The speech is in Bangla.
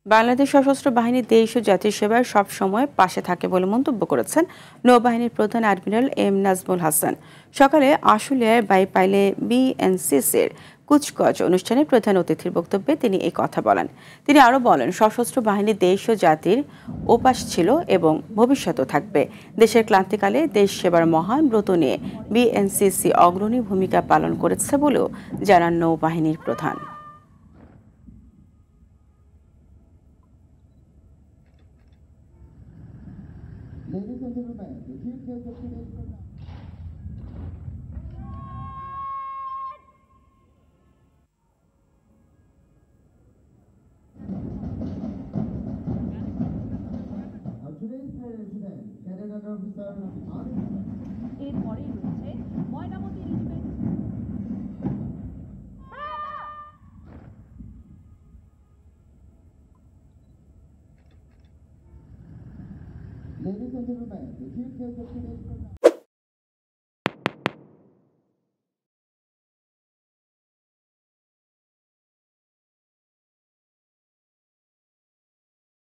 বাংলাদেশ সশস্ত্র বাহিনী দেশ ও জাতির সেবায় সবসময় পাশে থাকে বলে মন্তব্য করেছেন নৌবাহিনীর প্রধান অ্যাডমিরাল এম নাজমুল হাসান। সকালে আশুলিয়ার বাইপাইলে বিএনসিসির কুচকাওয়াজ অনুষ্ঠানে প্রধান অতিথির বক্তব্যে তিনি এই কথা বলেন। তিনি আরও বলেন, সশস্ত্র বাহিনী দেশ ও জাতির ওপাশ ছিল এবং ভবিষ্যতেও থাকবে। দেশের ক্লান্তিকালে দেশ সেবার মহান ব্রত নিয়ে বিএনসিসি অগ্রণী ভূমিকা পালন করেছে বলেও জানান নৌবাহিনীর প্রধান। Ladies and gentlemen, the chief guest of today's program. Today's president, Cadet Officer এরপরেই রয়েছে Mainamati regiment. Ladies and gentlemen, the chief guest of today's program.